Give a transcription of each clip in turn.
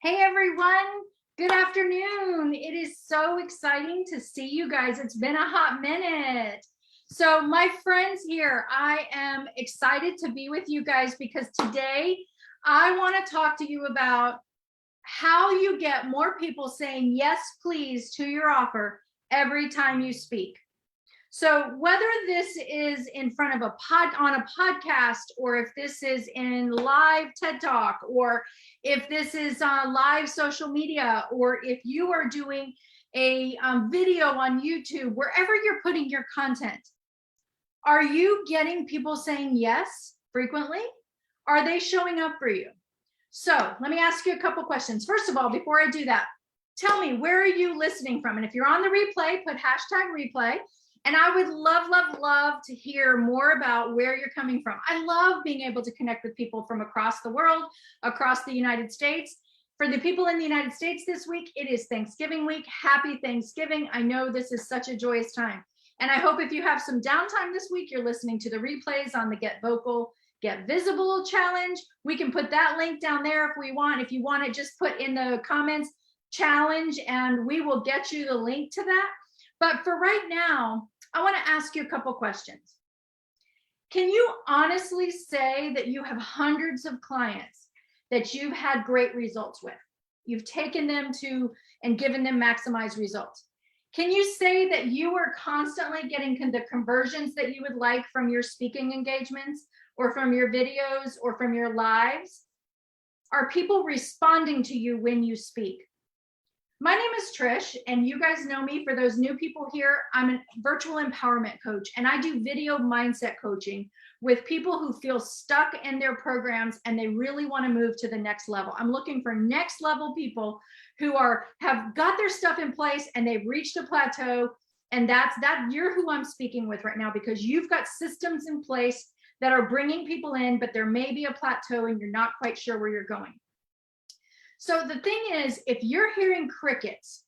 Hey everyone, good afternoon. It is so exciting to see you guys. It's been a hot minute. So my friends here, I am excited to be with you guys because today I want to talk to you about how you get more people saying yes, please to your offer every time you speak. So whether this is in front of on a podcast, or if this is in live TED Talk, or if this is on live social media, or if you are doing a video on YouTube, wherever you're putting your content, are you getting people saying yes frequently? Are they showing up for you? So let me ask you a couple questions. First of all, before I do that, tell me, where are you listening from? And if you're on the replay, put hashtag replay. And I would love to hear more about where you're coming from. I love being able to connect with people from across the world, across the United States. For the people in the United States this week, it is Thanksgiving week. Happy Thanksgiving. I know this is such a joyous time. And I hope if you have some downtime this week, you're listening to the replays on the Get Vocal, Get Visible challenge. We can put that link down there if we want. If you want it, just put in the comments challenge and we will get you the link to that. But for right now, I want to ask you a couple questions. Can you honestly say that you have hundreds of clients that you've had great results with? You've taken them to and given them maximized results. Can you say that you are constantly getting the conversions that you would like from your speaking engagements, or from your videos, or from your lives? Are people responding to you when you speak? My name is Trish, and you guys know me. For those new people here, I'm a virtual empowerment coach, and I do video mindset coaching with people who feel stuck in their programs and they really want to move to the next level. I'm looking for next level people who have got their stuff in place and they've reached a plateau, and you're who I'm speaking with right now, because you've got systems in place that are bringing people in, but there may be a plateau and you're not quite sure where you're going. So the thing is, if you're hearing crickets,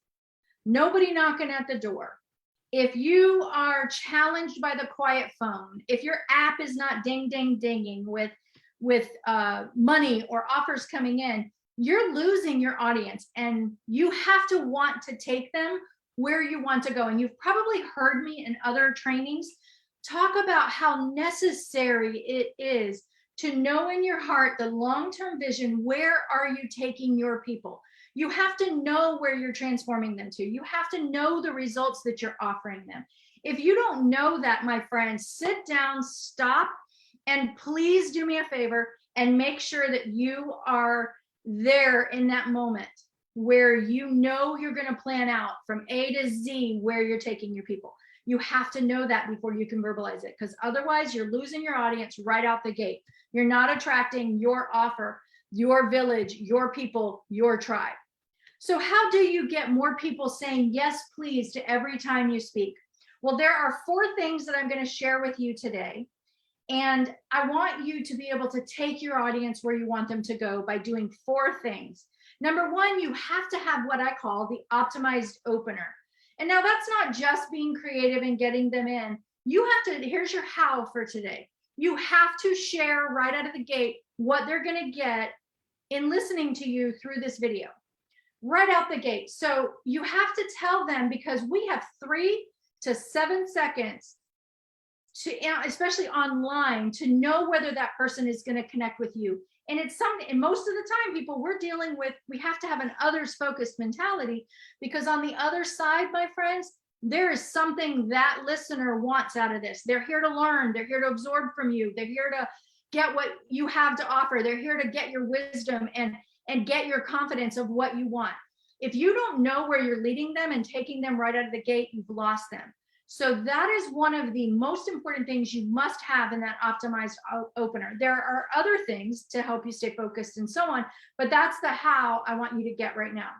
nobody knocking at the door, if you are challenged by the quiet phone, if your app is not dinging with money or offers coming in, you're losing your audience, and you have to want to take them where you want to go. And you've probably heard me in other trainings talk about how necessary it is to know in your heart the long-term vision. Where are you taking your people? You have to know where you're transforming them to. You have to know the results that you're offering them. If you don't know that, my friends, sit down, stop, and please do me a favor and make sure that you are there in that moment where you know you're going to plan out from A to Z where you're taking your people. You have to know that before you can verbalize it, because otherwise you're losing your audience right out the gate. You're not attracting your offer, your village, your people, your tribe. So how do you get more people saying yes, please, to every time you speak? Well, there are 4 things that I'm going to share with you today. And I want you to be able to take your audience where you want them to go by doing 4 things. Number 1, you have to have what I call the optimized opener. And now that's not just being creative and getting them in. You have to, here's your how for today. You have to share right out of the gate what they're going to get in listening to you through this video, right out the gate. So you have to tell them, because we have 3 to 7 seconds to, especially online, to know whether that person is going to connect with you. And it's something, and most of the time, people we're dealing with, we have to have an others focused mentality, because on the other side, my friends, there is something that listener wants out of this. They're here to learn. They're here to absorb from you. They're here to get what you have to offer. They're here to get your wisdom and get your confidence of what you want. If you don't know where you're leading them and taking them right out of the gate, you've lost them. So that is one of the most important things you must have in that optimized opener. There are other things to help you stay focused and so on, but that's the how I want you to get right now.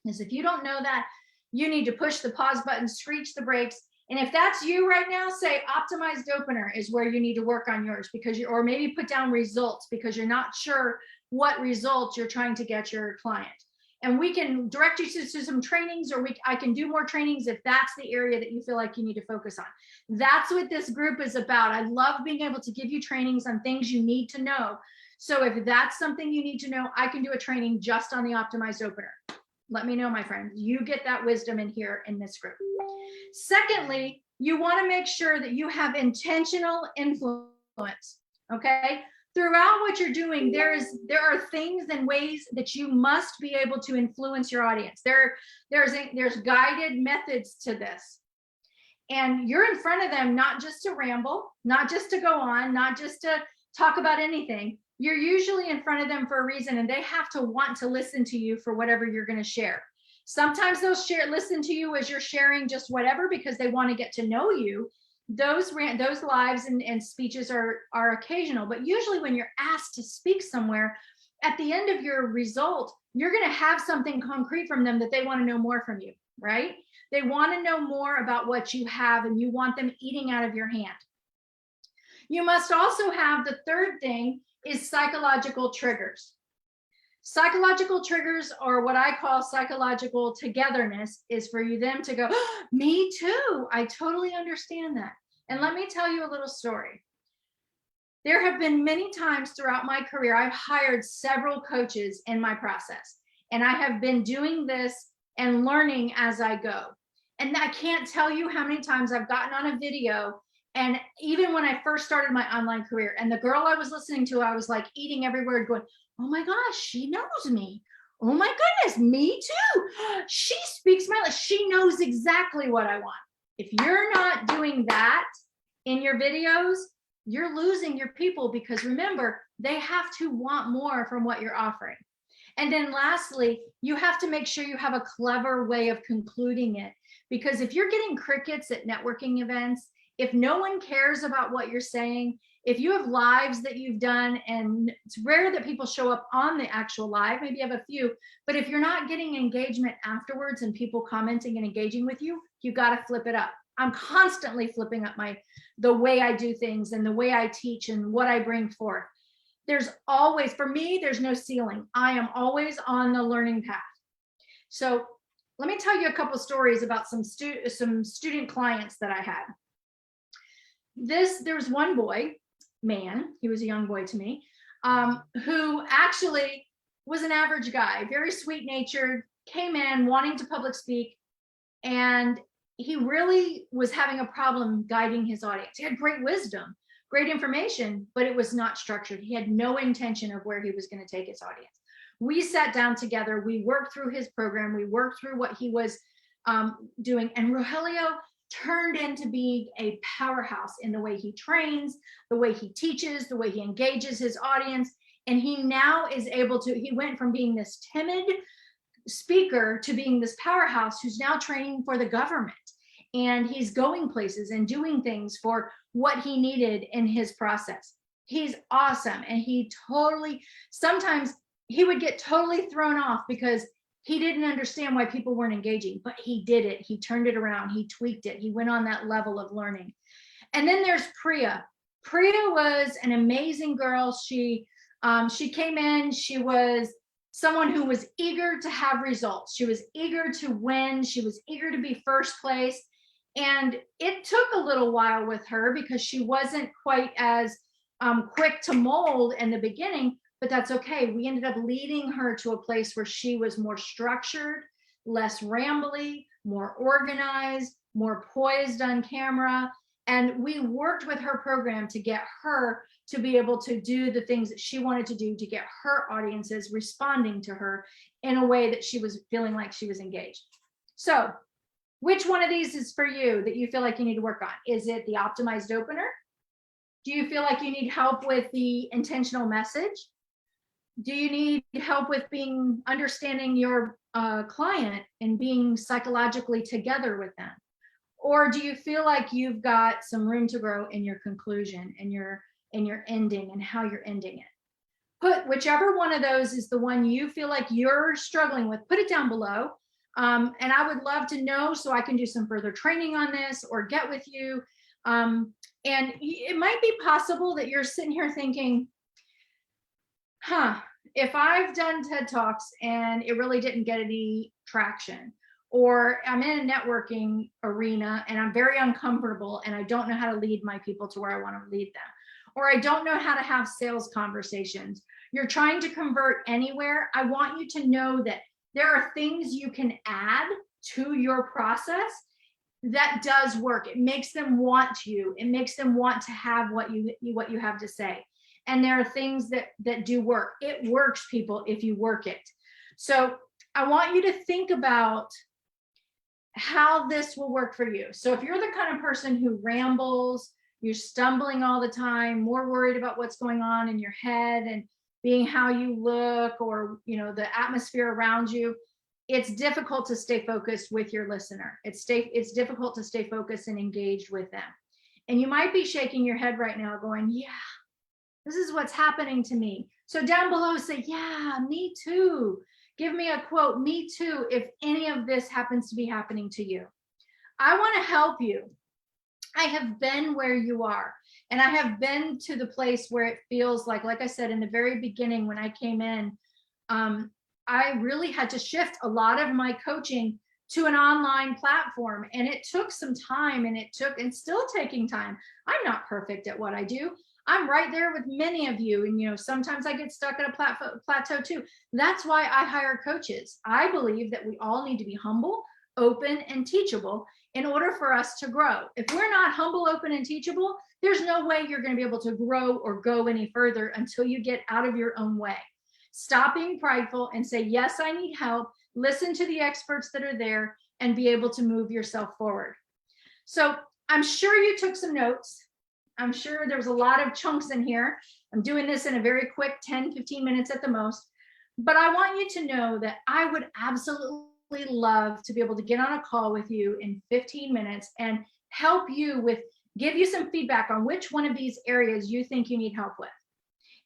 Is if you don't know that, you need to push the pause button, screech the brakes. And if that's you right now, say optimized opener is where you need to work on yours, because or maybe put down results, because you're not sure what results you're trying to get your client. And we can direct you to some trainings, or I can do more trainings if that's the area that you feel like you need to focus on. That's what this group is about. I love being able to give you trainings on things you need to know, So if that's something you need to know, I can do a training just on the optimized opener. Let me know, my friend. You get that wisdom in here in this group. Secondly, you want to make sure that you have intentional influence, okay? Throughout what you're doing, there are things and ways that you must be able to influence your audience. There's guided methods to this. And you're in front of them, not just to ramble, not just to go on, not just to talk about anything. You're usually in front of them for a reason, and they have to want to listen to you for whatever you're going to share. Sometimes they'll listen to you as you're sharing just whatever because they want to get to know you. Those lives and speeches are occasional, but usually when you're asked to speak somewhere, at the end of your result, you're going to have something concrete from them that they want to know more from you, right? They want to know more about what you have, and you want them eating out of your hand. You must also have the third thing is psychological triggers. Psychological triggers, or what I call psychological togetherness, is for them to go, oh, me too. I totally understand that. And let me tell you a little story. There have been many times throughout my career, I've hired several coaches in my process, and I have been doing this and learning as I go. And I can't tell you how many times I've gotten on a video. And even when I first started my online career, and the girl I was listening to, I was like eating every word going, oh my gosh, she knows me. Oh my goodness, me too. She speaks my language. She knows exactly what I want. If you're not doing that in your videos, you're losing your people, because remember, they have to want more from what you're offering. And then lastly, you have to make sure you have a clever way of concluding it, because if you're getting crickets at networking events, if no one cares about what you're saying, if you have lives that you've done, and it's rare that people show up on the actual live, maybe you have a few, but if you're not getting engagement afterwards and people commenting and engaging with you, you got to flip it up. I'm constantly flipping up the way I do things and the way I teach and what I bring forth. There's always, for me, there's no ceiling. I am always on the learning path. So let me tell you a couple stories about some student clients that I had. There was one man, he was a young boy to me, who actually was an average guy, very sweet natured, came in wanting to public speak, and he really was having a problem guiding his audience. He had great wisdom, great information, but it was not structured. He had no intention of where he was going to take his audience. We sat down together, we worked through his program, we worked through what he was doing, and Rogelio turned into being a powerhouse in the way he trains, the way he teaches, the way he engages his audience. And he now is able to, he went from being this timid speaker to being this powerhouse who's now training for the government. And he's going places and doing things for what he needed in his process. He's awesome. And sometimes he would get totally thrown off because he didn't understand why people weren't engaging, but he did it. He turned it around. He tweaked it. He went on that level of learning. And then there's Priya. Priya was an amazing girl. She came in. She was someone who was eager to have results. She was eager to win. She was eager to be first place. And it took a little while with her because she wasn't quite as quick to mold in the beginning. But that's okay. We ended up leading her to a place where she was more structured, less rambly, more organized, more poised on camera. And we worked with her program to get her to be able to do the things that she wanted to do to get her audiences responding to her in a way that she was feeling like she was engaged. So which one of these is for you that you feel like you need to work on? Is it the optimized opener? Do you feel like you need help with the intentional message? Do you need help with understanding your client and being psychologically together with them? Or do you feel like you've got some room to grow in your conclusion and your ending and how you're ending it? Put whichever one of those is the one you feel like you're struggling with, put it down below. And I would love to know so I can do some further training on this or get with you. And it might be possible that you're sitting here thinking, if I've done TED Talks and it really didn't get any traction, or I'm in a networking arena and I'm very uncomfortable and I don't know how to lead my people to where I want to lead them, or I don't know how to have sales conversations. You're trying to convert anywhere. I want you to know that there are things you can add to your process that does work. It makes them want you. It makes them want to have what you have to say. And there are things that do work. It works, people, if you work it. So I want you to think about how this will work for you. So if you're the kind of person who rambles, you're stumbling all the time, more worried about what's going on in your head and being how you look, or the atmosphere around you, it's difficult to stay focused with your listener. It's difficult to stay focused and engaged with them. And you might be shaking your head right now going, yeah, this is what's happening to me. So down below, say, yeah, me too. Give me a quote, me too, if any of this happens to be happening to you. I want to help you. I have been where you are, and I have been to the place where it feels like I said, in the very beginning when I came in, I really had to shift a lot of my coaching to an online platform. And it took some time, and it's still taking time. I'm not perfect at what I do. I'm right there with many of you. And, sometimes I get stuck at a plateau too. That's why I hire coaches. I believe that we all need to be humble, open, and teachable in order for us to grow. If we're not humble, open, and teachable, there's no way you're going to be able to grow or go any further until you get out of your own way. Stop being prideful and say, yes, I need help. Listen to the experts that are there and be able to move yourself forward. So I'm sure you took some notes. I'm sure there's a lot of chunks in here. I'm doing this in a very quick 10, 15 minutes at the most. But I want you to know that I would absolutely love to be able to get on a call with you in 15 minutes and help you give you some feedback on which one of these areas you think you need help with.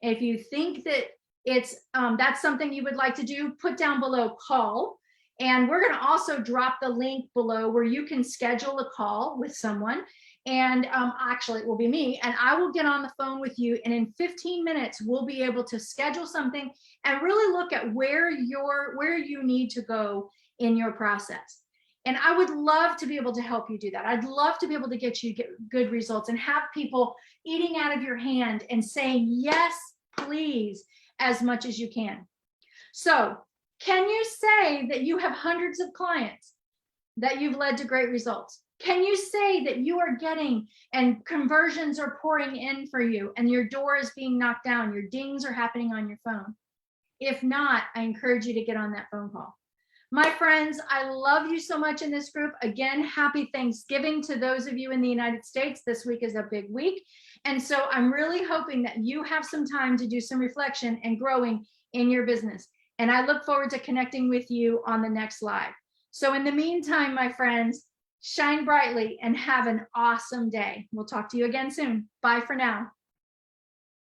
If you think that that's something you would like to do, put down below call. And we're going to also drop the link below where you can schedule a call with someone. And actually, it will be me, and I will get on the phone with you. And in 15 minutes, we'll be able to schedule something and really look at where you need to go in your process. And I would love to be able to help you do that. I'd love to be able to get good results and have people eating out of your hand and saying, yes, please, as much as you can. So can you say that you have hundreds of clients that you've led to great results? Can you say that you are getting and conversions are pouring in for you and your door is being knocked down, your dings are happening on your phone? If not, I encourage you to get on that phone call. My friends, I love you so much in this group. Again, happy Thanksgiving to those of you in the United States. This week is a big week. And so I'm really hoping that you have some time to do some reflection and growing in your business. And I look forward to connecting with you on the next live. So in the meantime, my friends, shine brightly and have an awesome day. We'll talk to you again soon. Bye for now.